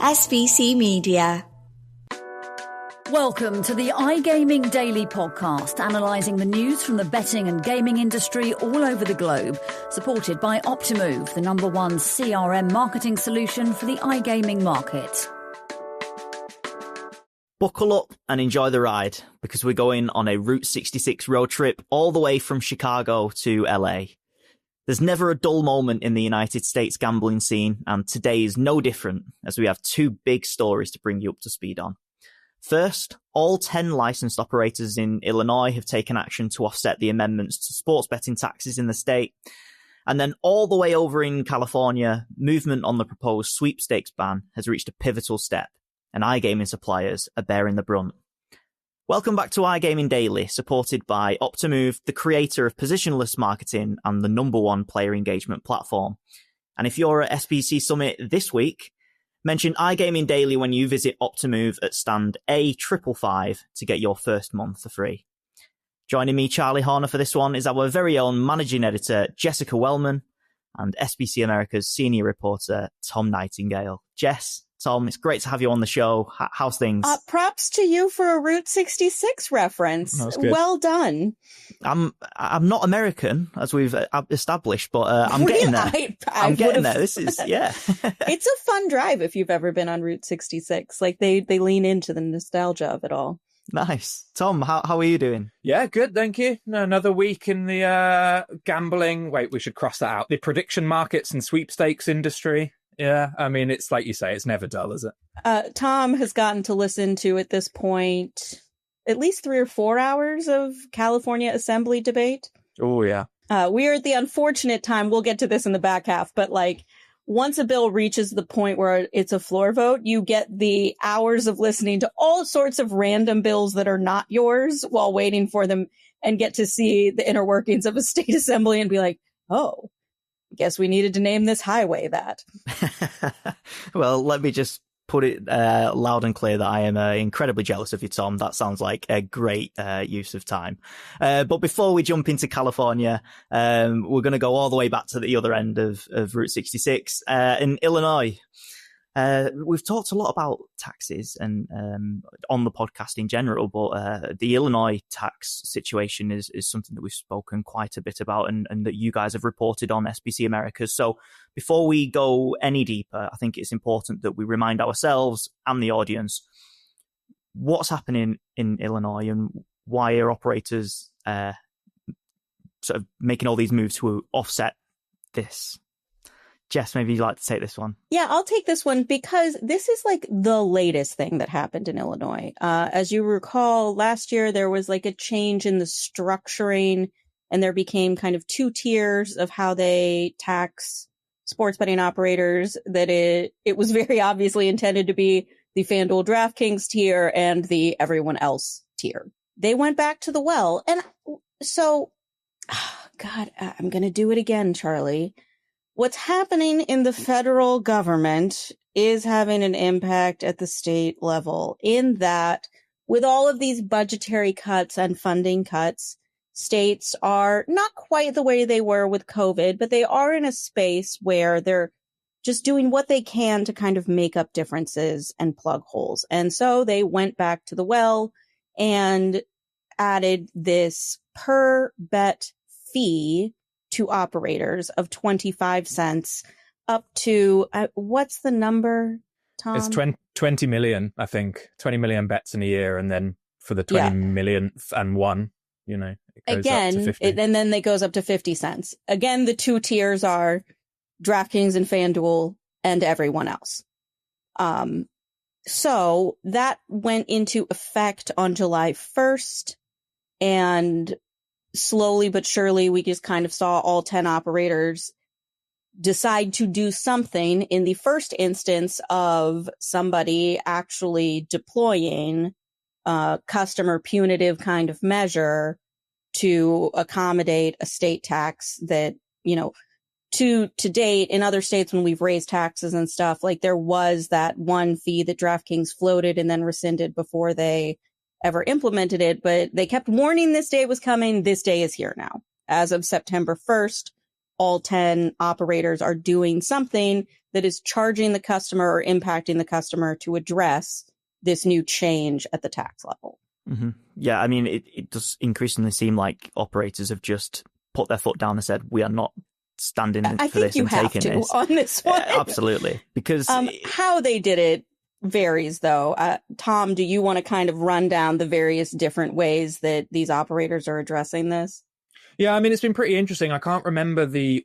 SBC Media. Welcome to the iGaming Daily podcast, analysing the news from the betting and gaming industry all over the globe, supported by Optimove, the #1 CRM marketing solution for the iGaming market. Buckle up and enjoy the ride, because we're going on a Route 66 road trip all the way from Chicago to LA. There's never a dull moment in the United States gambling scene, and today is no different, as we have two big stories to bring you up to speed on. First, all 10 licensed operators in Illinois have taken action to offset the amendments to sports betting taxes in the state. And then all the way over in California, movement on the proposed sweepstakes ban has reached a pivotal step, and iGaming suppliers are bearing the brunt. Welcome back to iGaming Daily, supported by Optimove, the creator of positionless marketing and the #1 player engagement platform. And if you're at SBC Summit this week, mention iGaming Daily when you visit Optimove at stand A555 to get your first month for free. Joining me, Charlie Horner, for this one is our very own managing editor, Jessica Welman, and SBC America's senior reporter, Tom Nightingale. Jess, Tom, it's great to have you on the show. How's things? Props to you for a Route 66 reference. Well done. I'm not American, as we've established, but I'm getting there. I'm getting there. This is, yeah. It's a fun drive if you've ever been on Route 66. Like they lean into the nostalgia of it all. Nice. Tom, how are you doing? Yeah, good, thank you. Another week in the gambling. Wait, we should cross that out. The prediction markets and sweepstakes industry. Yeah, I mean, it's like you say, it's never dull, is it? Tom has gotten to listen to, at this point, at least 3 or 4 hours of California Assembly debate. Oh, yeah. We are at the unfortunate time, we'll get to this in the back half, but like, once a bill reaches the point where it's a floor vote, you get the hours of listening to all sorts of random bills that are not yours while waiting for them, and get to see the inner workings of a state assembly and be like, oh, guess we needed to name this highway that. Well, let me just put it loud and clear that I am incredibly jealous of you, Tom. That sounds like a great use of time. But before we jump into California, we're going to go all the way back to the other end of Route 66 in Illinois. We've talked a lot about taxes and on the podcast in general, but the Illinois tax situation is something that we've spoken quite a bit about and that you guys have reported on SBC Americas. So before we go any deeper, I think it's important that we remind ourselves and the audience what's happening in Illinois and why are operators sort of making all these moves to offset this. Jess, maybe you'd like to take this one. Yeah, I'll take this one because this is like the latest thing that happened in Illinois. As you recall, last year there was like a change in the structuring, and there became kind of 2 tiers of how they tax sports betting operators. That it was very obviously intended to be the FanDuel DraftKings tier and the everyone else tier. They went back to the well. And so, God, I'm going to do it again, Charlie. What's happening in the federal government is having an impact at the state level, in that with all of these budgetary cuts and funding cuts, states are not quite the way they were with COVID, but they are in a space where they're just doing what they can to kind of make up differences and plug holes. And so they went back to the well and added this per bet fee to operators of 25 cents up to, what's the number, Tom? It's 20 million, I think. 20 million bets in a year, and then for the 20 millionth and one, it goes again, up to 50. And then it goes up to 50 cents. Again, the 2 tiers are DraftKings and FanDuel and everyone else. So that went into effect on July 1st, and slowly but surely, we just kind of saw all 10 operators decide to do something in the first instance of somebody actually deploying a customer punitive kind of measure to accommodate a state tax that, to date in other states when we've raised taxes and stuff, like there was that one fee that DraftKings floated and then rescinded before they ever implemented it, but they kept warning this day was coming. This day is here now. As of September 1st, all 10 operators are doing something that is charging the customer or impacting the customer to address this new change at the tax level. Mm-hmm. Yeah, I mean, it does increasingly seem like operators have just put their foot down and said, we are not standing for this and taking this. on this one. Absolutely. Because how they did it varies, though. Tom, do you want to kind of run down the various different ways that these operators are addressing this? Yeah, I mean, it's been pretty interesting. I can't remember the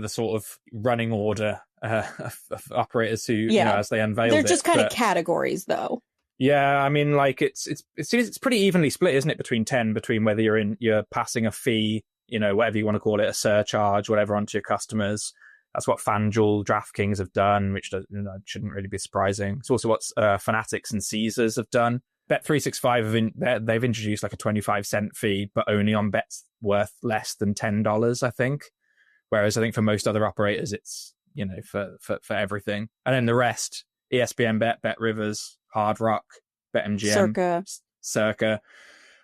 sort of running order of operators who, as they unveiled it. They're just kind of categories, though. Yeah, I mean, like it's pretty evenly split, isn't it, between whether you're passing a fee, whatever you want to call it, a surcharge, whatever, onto your customers. That's what FanDuel, DraftKings have done, which shouldn't really be surprising. It's also what Fanatics and Caesars have done. Bet365 they've introduced like a 25-cent fee, but only on bets worth less than $10, I think. Whereas I think for most other operators, it's for everything. And then the rest: ESPN Bet Rivers, Hard Rock, BetMGM, Circa,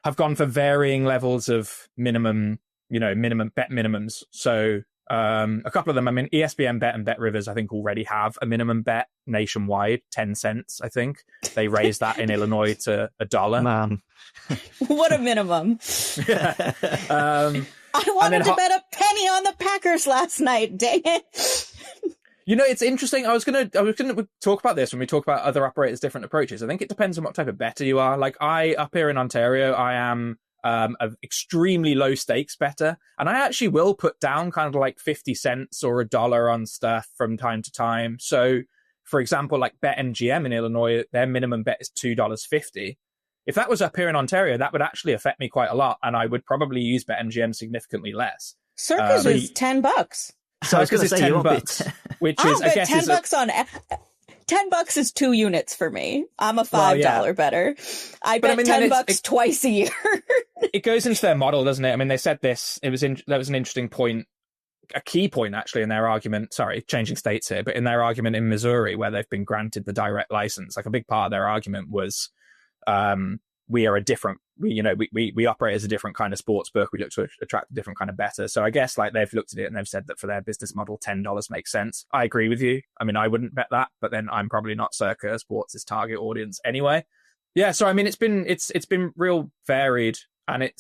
have gone for varying levels of minimum bet minimums. So a couple of them, I mean, ESPN Bet and Bet Rivers, I think, already have a minimum bet nationwide, 10 cents, I think. They raised that in Illinois to $1. Man. What a minimum. I wanted to bet a penny on the Packers last night, dang it. It's interesting. I was gonna talk about this when we talk about other operators' different approaches. I think it depends on what type of bettor you are. Like up here in Ontario, I am an extremely low stakes bettor, and I actually will put down kind of like 50 cents or $1 on stuff from time to time. So, for example, like BetMGM in Illinois, their minimum bet is $2.50. If that was up here in Ontario, that would actually affect me quite a lot, and I would probably use BetMGM significantly less. Circus is $10. Circus is $10, which is, I guess, $10 is 2 units for me. I'm a $5 bettor. I bet $10 twice a year. It goes into their model, doesn't it? I mean, they said this. That was an interesting point, a key point actually in their argument. Sorry, changing states here, but in their argument in Missouri, where they've been granted the direct license, like a big part of their argument was, we are a different. We operate as a different kind of sports book. We look to attract a different kind of bettor. So I guess like they've looked at it and they've said that for their business model, $10 makes sense. I agree with you. I mean, I wouldn't bet that, but then I'm probably not Circa Sports' target audience anyway. Yeah. So I mean, it's been real varied, and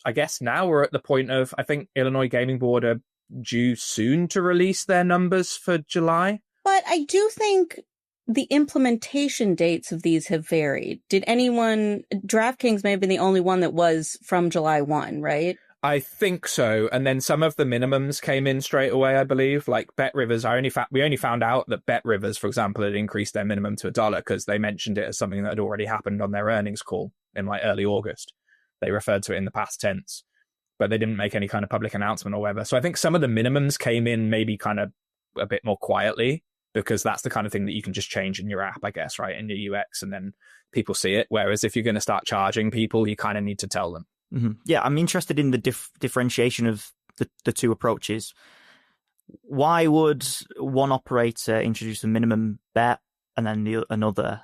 I guess now we're at the point of, I think Illinois Gaming Board are due soon to release their numbers for July. But I do think the implementation dates of these have varied. DraftKings may have been the only one that was from July 1, right? I think so. And then some of the minimums came in straight away, I believe. Like Bet Rivers, we only found out that Bet Rivers, for example, had increased their minimum to $1 because they mentioned it as something that had already happened on their earnings call in like early August. They referred to it in the past tense, but they didn't make any kind of public announcement or whatever. So I think some of the minimums came in maybe kind of a bit more quietly, because that's the kind of thing that you can just change in your app, I guess, right, in your UX, and then people see it. Whereas if you're going to start charging people, you kind of need to tell them. Mm-hmm. Yeah, I'm interested in the differentiation of the two approaches. Why would one operator introduce a minimum bet and then another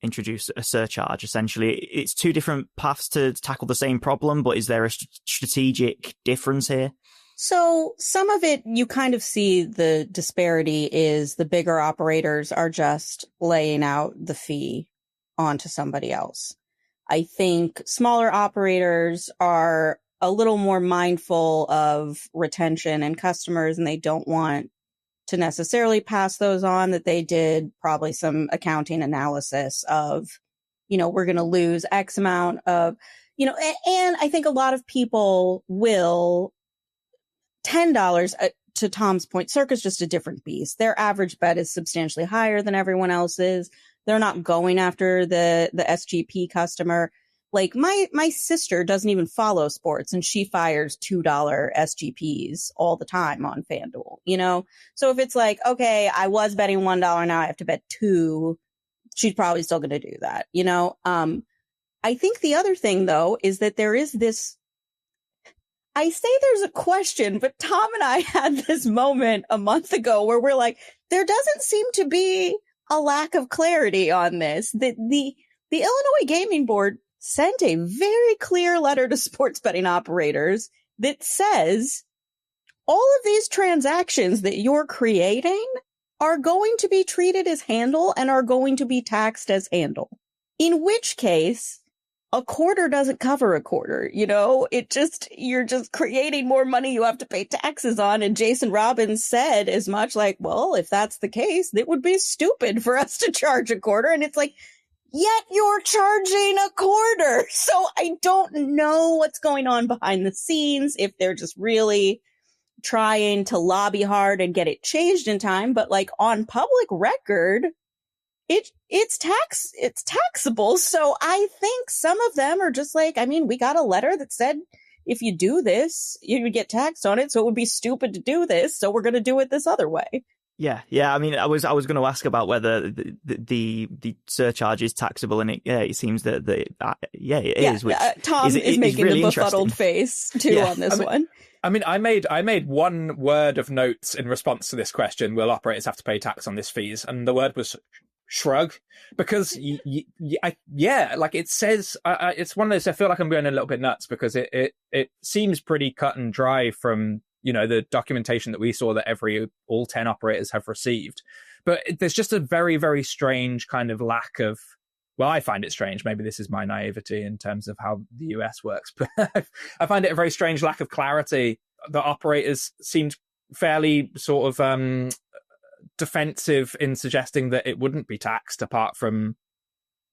introduce a surcharge? Essentially, it's two different paths to tackle the same problem, but is there a strategic difference here? So some of it, you kind of see the disparity is the bigger operators are just laying out the fee onto somebody else. I think smaller operators are a little more mindful of retention and customers, and they don't want to necessarily pass those on, that they did probably some accounting analysis of, we're going to lose X amount of, and I think a lot of people will $10, to Tom's point, Circa's just a different beast. Their average bet is substantially higher than everyone else's. They're not going after the SGP customer. Like my sister doesn't even follow sports, and she fires $2 SGPs all the time on FanDuel, So if it's like, okay, I was betting $1, now I have to bet $2, she's probably still going to do that, I think the other thing, though, is that there is this, I say there's a question, but Tom and I had this moment a month ago where we're like, there doesn't seem to be a lack of clarity on this. The Illinois Gaming Board sent a very clear letter to sports betting operators that says all of these transactions that you're creating are going to be treated as handle and are going to be taxed as handle. In which case, a quarter doesn't cover a quarter, you're just creating more money you have to pay taxes on. And Jason Robbins said as much, like, well, if that's the case, it would be stupid for us to charge a quarter. And it's like, yet you're charging a quarter. So I don't know what's going on behind the scenes, if they're just really trying to lobby hard and get it changed in time. But like on public record, it's taxable. So I think some of them are just like, I mean, we got a letter that said if you do this, you would get taxed on it. So it would be stupid to do this. So we're going to do it this other way. Yeah. I mean, I was going to ask about whether the surcharge is taxable, and it seems that it is. Which Tom is making really the befuddled face too on this one. I mean, I made one word of notes in response to this question: will operators have to pay tax on this fees? And the word was shrug, because like it says, it's one of those. I feel like I'm going a little bit nuts because it seems pretty cut and dry from the documentation that we saw that all 10 operators have received. But there's just a very, very strange kind of lack of, well, I find it strange. Maybe this is my naivety in terms of how the US works, but I find it a very strange lack of clarity. The operators seemed fairly sort of defensive in suggesting that it wouldn't be taxed, apart from,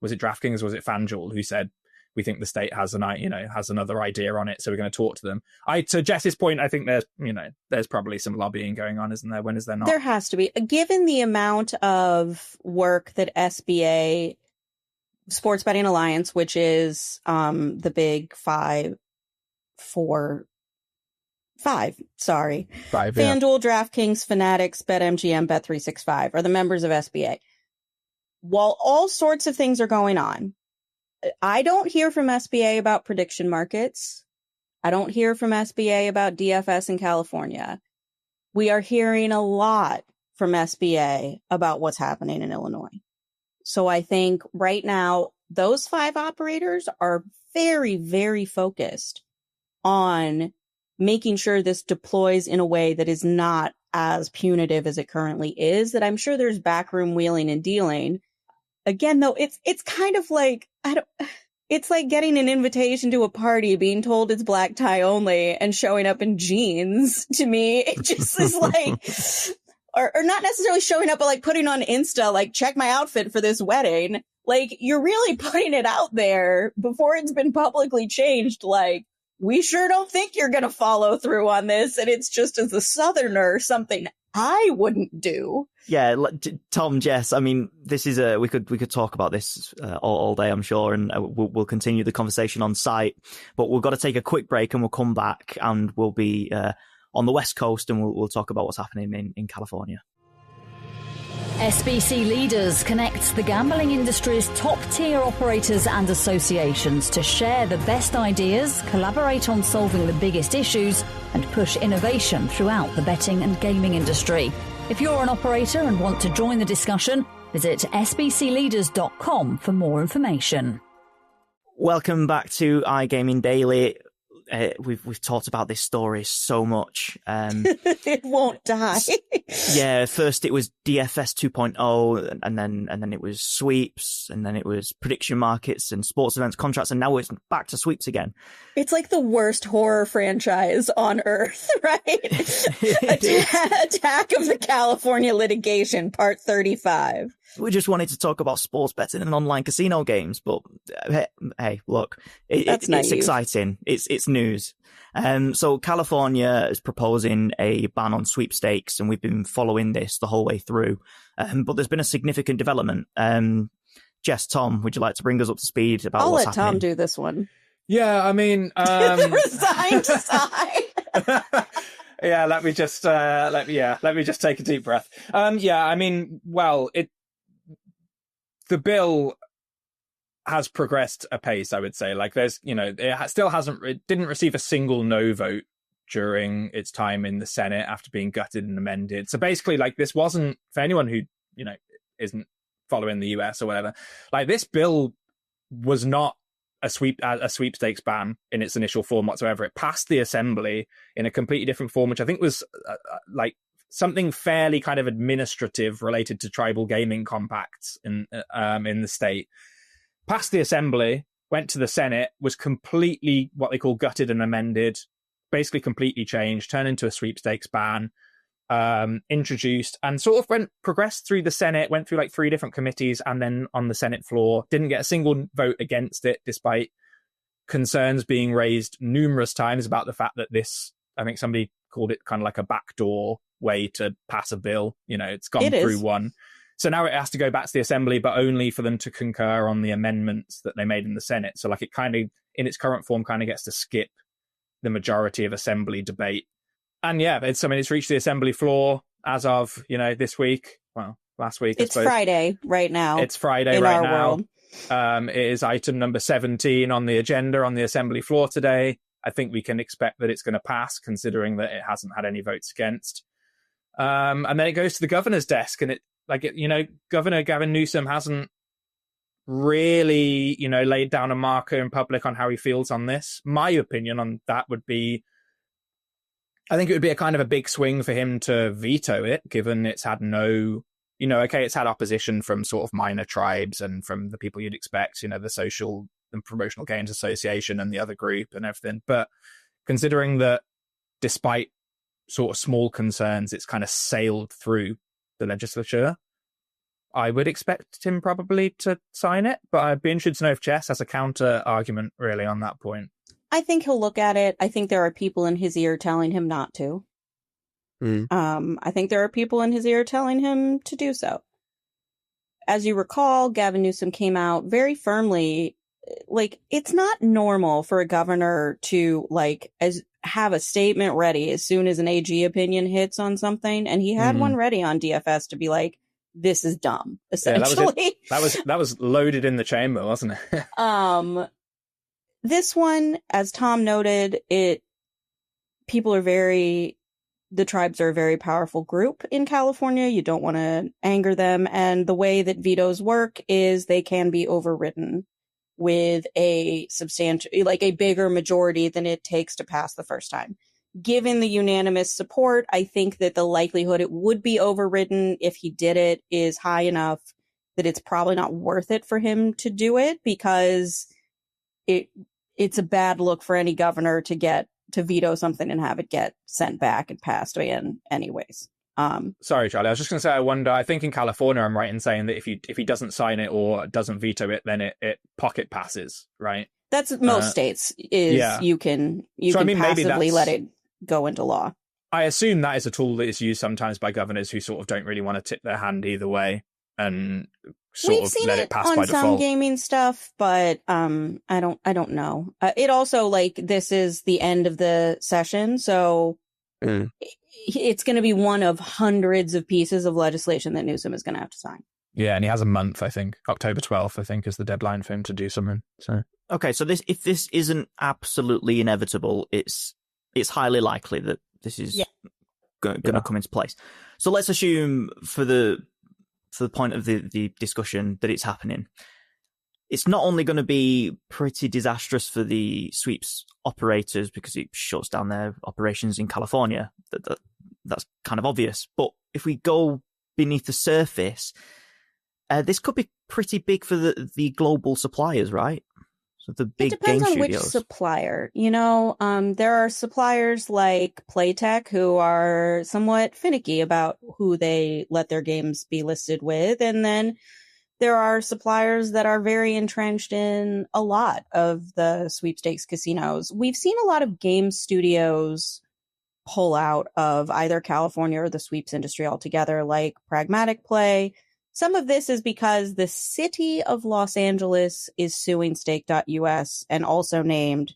was it DraftKings, was it FanDuel, who said, we think the state has another idea on it, so we're going to talk to them. To Jess's point, I think there's probably some lobbying going on, isn't there? When is there not? There has to be. Given the amount of work that SBA, Sports Betting Alliance, which is the big five, FanDuel, DraftKings, Fanatics, BetMGM, Bet365 are the members of SBA. While all sorts of things are going on, I don't hear from SBA about prediction markets. I don't hear from SBA about DFS in California. We are hearing a lot from SBA about what's happening in Illinois. So I think right now, those 5 operators are very, very focused on making sure this deploys in a way that is not as punitive as it currently is, that I'm sure there's backroom wheeling and dealing. Again, though, it's kind of like, it's like getting an invitation to a party, being told it's black tie only, and showing up in jeans. To me, it just is like, or not necessarily showing up, but like putting on Insta, like, check my outfit for this wedding. Like, you're really putting it out there before it's been publicly changed. Like, we sure don't think you're going to follow through on this. And it's just, as a Southerner, something I wouldn't do. Yeah, Tom, Jess, I mean, this is we could talk about this all day, I'm sure, and we'll continue the conversation on site. But we've got to take a quick break, and we'll come back, and we'll be on the West Coast, and we'll talk about what's happening in California. SBC Leaders connects the gambling industry's top-tier operators and associations to share the best ideas, collaborate on solving the biggest issues, and push innovation throughout the betting and gaming industry. If you're an operator and want to join the discussion, visit sbcleaders.com for more information. Welcome back to iGaming Daily. We've talked about this story so much. It won't die. Yeah, first it was DFS 2.0, and then it was sweeps, and then it was prediction markets and sports events contracts, and now it's back to sweeps again. It's like the worst horror franchise on earth, right? Attack of the California Litigation, Part 35. We just wanted to talk about sports betting and online casino games, but hey, look, it's exciting. It's news. So California is proposing a ban on sweepstakes, and we've been following this the whole way through. But there's been a significant development. Jess, Tom, would you like to bring us up to speed about what's happening? I'll let Tom do this one. Yeah, I mean, the resigned sigh. Yeah, let me just take a deep breath. Yeah, I mean, well, the bill has progressed apace, I would say. Like, there's, it didn't receive a single no vote during its time in the Senate after being gutted and amended. So basically, like, this wasn't, for anyone who, isn't following the US or whatever, like, this bill was not a sweepstakes ban in its initial form whatsoever. It passed the assembly in a completely different form, which I think was like something fairly kind of administrative related to tribal gaming compacts in the state. Passed the assembly, went to the Senate, was completely what they call gutted and amended, basically completely changed, turned into a sweepstakes ban, introduced, and sort of progressed through the Senate, went through like 3 different committees, and then on the Senate floor, didn't get a single vote against it, despite concerns being raised numerous times about the fact that this, I think somebody called it kind of like a backdoor way to pass a bill. It's gone through one. So now it has to go back to the assembly, but only for them to concur on the amendments that they made in the Senate. So like it kind of, in its current form, kind of gets to skip the majority of assembly debate. And yeah, it's reached the assembly floor as of, this week. Well, last week. It's Friday right now. It's Friday right now. It is item number 17 on the agenda on the assembly floor today. I think we can expect that it's going to pass, considering that it hasn't had any votes against. And then it goes to the governor's desk, and Governor Gavin Newsom hasn't really, laid down a marker in public on how he feels on this. My opinion on that would be, I think it would be a kind of a big swing for him to veto it, given it's had no, it's had opposition from sort of minor tribes and from the people you'd expect, the Social and Promotional Games Association and the other group and everything. But considering that despite sort of small concerns, it's kind of sailed through the legislature, I would expect him probably to sign it. But I'd be interested to know if Jess has a counter argument really on that point. I think he'll look at it. I think there are people in his ear telling him not to. I think there are people in his ear telling him to do so. As you recall, Gavin Newsom came out very firmly. Like, it's not normal for a governor to have a statement ready as soon as an AG opinion hits on something, and he had one ready on DFS to be like, "This is dumb." Essentially, yeah, that was loaded in the chamber, wasn't it? This one, as Tom noted, the tribes are a very powerful group in California. You don't want to anger them, and the way that vetoes work is they can be overridden with a bigger majority than it takes to pass the first time. Given the unanimous support, I think that the likelihood it would be overridden if he did it is high enough that it's probably not worth it for him to do it, because it's a bad look for any governor to veto something and have it get sent back and passed in anyways. Sorry, Charlie. I was just going to say, I think in California, I'm right in saying that if he doesn't sign it or doesn't veto it, then it pocket passes, right? That's most states you can passively let it go into law. I assume that is a tool that is used sometimes by governors who sort of don't really want to tip their hand either way and We've seen let it it pass on by some default. gaming stuff, but I don't know. It also, this is the end of the session, so it's going to be one of hundreds of pieces of legislation that Newsom is going to have to sign. Yeah, and he has a month, I think. October 12th, I think, is the deadline for him to do something. So okay, so if this isn't absolutely inevitable, it's highly likely that this is going to come into place. So let's assume for the point of the discussion that it's happening. It's not only going to be pretty disastrous for the sweeps operators because it shuts down their operations in California. That's kind of obvious. But if we go beneath the surface, this could be pretty big for the global suppliers, right? So the big it depends game on studios. Which supplier. There are suppliers like Playtech who are somewhat finicky about who they let their games be listed with. And then there are suppliers that are very entrenched in a lot of the sweepstakes casinos. We've seen a lot of game studios pull out of either California or the sweeps industry altogether, like Pragmatic Play. Some of this is because the city of Los Angeles is suing Stake.us and also named,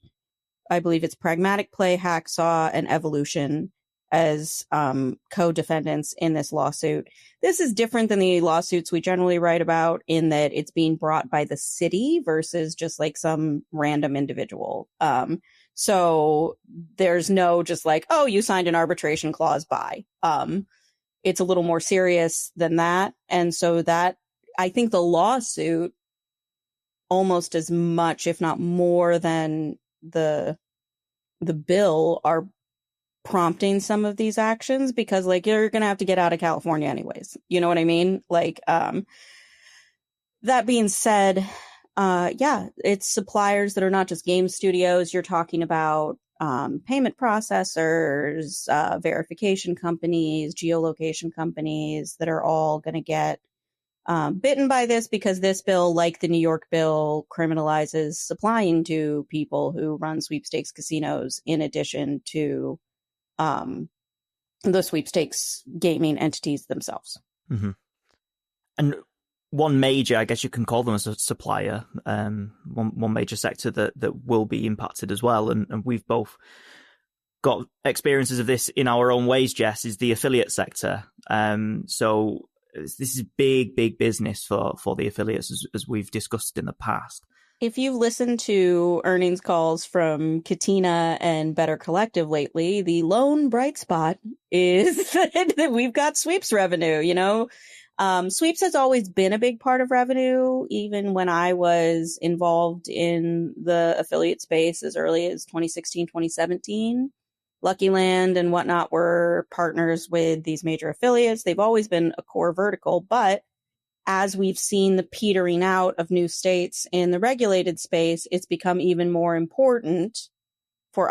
I believe it's Pragmatic Play, Hacksaw, and Evolution as co-defendants in this lawsuit. This is different than the lawsuits we generally write about in that it's being brought by the city versus just some random individual. So there's no just oh, you signed an arbitration clause by. It's a little more serious than that. And so that, I think the lawsuit almost as much, if not more than the bill, are prompting some of these actions, because like you're going to have to get out of California anyways. You know what I mean? Like, that being said, yeah, it's suppliers that are not just game studios. You're talking about payment processors, verification companies, geolocation companies that are all going to get bitten by this, because this bill, like the New York bill, criminalizes supplying to people who run sweepstakes casinos in addition to the sweepstakes gaming entities themselves. Mm-hmm. And one major, I guess you can call them as a supplier, one major sector that will be impacted as well, and we've both got experiences of this in our own ways, Jess, is the affiliate sector. So this is big business for the affiliates, as we've discussed in the past. If you've listened to earnings calls from Katina and Better Collective lately, the lone bright spot is that we've got sweeps revenue. You know, sweeps has always been a big part of revenue, even when I was involved in the affiliate space as early as 2016, 2017. Lucky Land and whatnot were partners with these major affiliates. They've always been a core vertical, but as we've seen the petering out of new states in the regulated space, it's become even more important for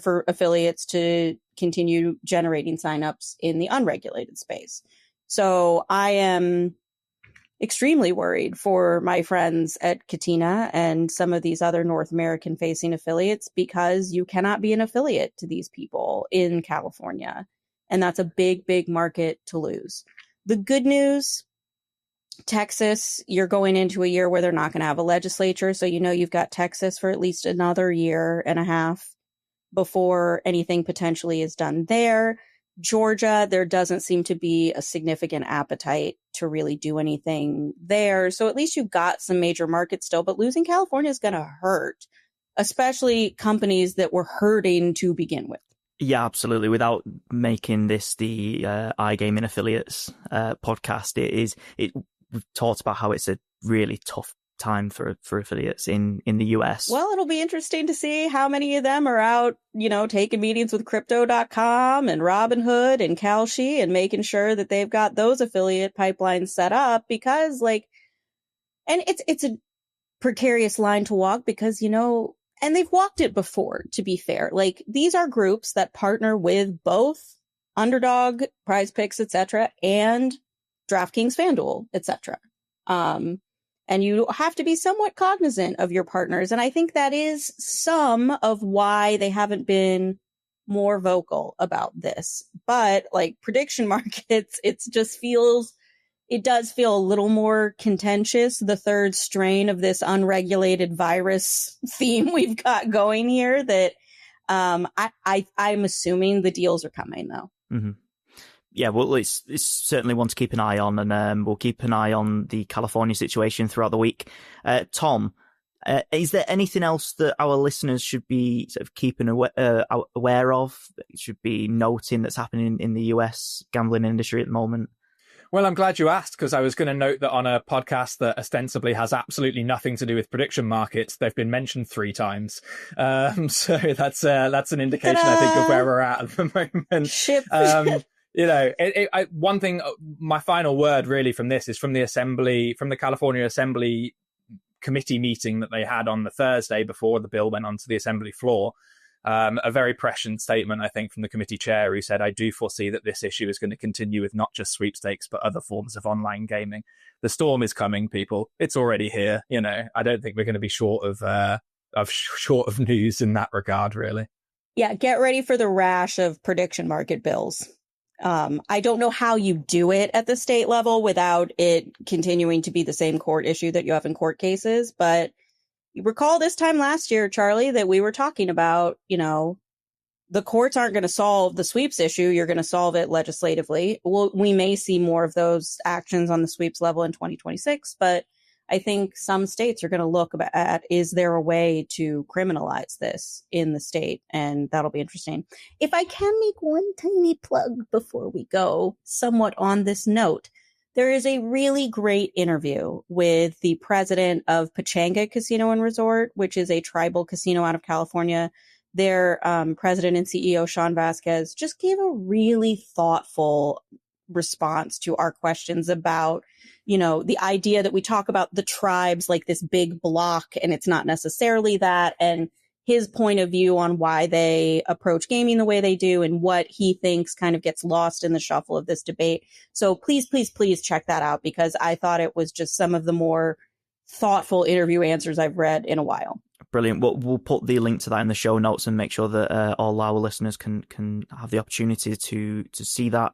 for affiliates to continue generating signups in the unregulated space. So I am extremely worried for my friends at Katina and some of these other North American facing affiliates, because you cannot be an affiliate to these people in California. And that's a big market to lose. The good news, Texas, you're going into a year where they're not going to have a legislature. So, you know, you've got Texas for at least another year and a half before anything potentially is done there. Georgia, there doesn't seem to be a significant appetite to really do anything there. So at least you've got some major markets still, but losing California is going to hurt, especially companies that were hurting to begin with. Yeah, absolutely. Without making this the iGaming affiliates podcast, we've talked about how it's a really tough time for affiliates in the US. Well, it'll be interesting to see how many of them are out, you know, taking meetings with Crypto.com and Robinhood and Kalshi and making sure that they've got those affiliate pipelines set up, because like, and it's a precarious line to walk, because, you know, and they've walked it before, to be fair. Like, these are groups that partner with both Underdog, Prize Picks, etc., and DraftKings, FanDuel, etc. And you have to be somewhat cognizant of your partners. And I think that is some of why they haven't been more vocal about this. But like prediction markets, it does feel a little more contentious. The third strain of this unregulated virus theme we've got going here, that I'm assuming the deals are coming though. Mm-hmm. Yeah, well, it's certainly one to keep an eye on, and we'll keep an eye on the California situation throughout the week. Tom, is there anything else that our listeners should be sort of keeping aware of, should be noting that's happening in the US gambling industry at the moment? Well, I'm glad you asked, because I was going to note that on a podcast that ostensibly has absolutely nothing to do with prediction markets, they've been mentioned 3 times. So that's an indication, I think, of where we're at the moment. You know, one thing, my final word really from this is from the California Assembly committee meeting that they had on the Thursday before the bill went onto the Assembly floor. A very prescient statement, I think, from the committee chair, who said, I do foresee that this issue is going to continue with not just sweepstakes, but other forms of online gaming. The storm is coming, people. It's already here. You know, I don't think we're going to be short of news in that regard, really. Yeah, get ready for the rash of prediction market bills. I don't know how you do it at the state level without it continuing to be the same court issue that you have in court cases. But you recall this time last year, Charlie, that we were talking about, you know, the courts aren't going to solve the sweeps issue. You're going to solve it legislatively. We may see more of those actions on the sweeps level in 2026, but I think some states are going to look at, is there a way to criminalize this in the state? And that'll be interesting. If I can make one tiny plug before we go, somewhat on this note, there is a really great interview with the president of Pechanga Casino and Resort, which is a tribal casino out of California. Their president and CEO, Sean Vasquez, just gave a really thoughtful response to our questions about, the idea that we talk about the tribes like this big block, and it's not necessarily that, and his point of view on why they approach gaming the way they do and what he thinks kind of gets lost in the shuffle of this debate. So please, please, please check that out, because I thought it was just some of the more thoughtful interview answers I've read in a while. Brilliant. We'll put the link to that in the show notes and make sure that all our listeners can have the opportunity to see that.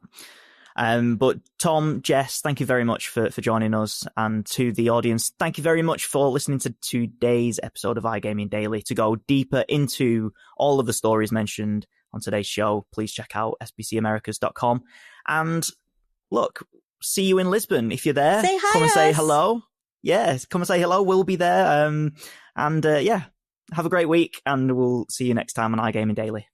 But Tom, Jess, thank you very much for joining us, and to the audience, thank you very much for listening to today's episode of iGaming Daily. To go deeper into all of the stories mentioned on today's show, please check out sbcamericas.com. And look, see you in Lisbon. If you're there, say hi, come and us. say hello. Yeah, come and say hello. We'll be there. And have a great week, and we'll see you next time on iGaming Daily.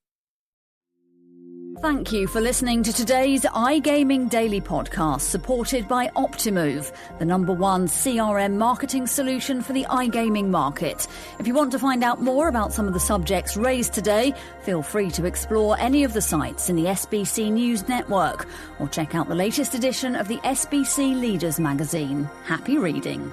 Thank you for listening to today's iGaming Daily podcast, supported by Optimove, the #1 CRM marketing solution for the iGaming market. If you want to find out more about some of the subjects raised today, feel free to explore any of the sites in the SBC News Network, or check out the latest edition of the SBC Leaders magazine. Happy reading.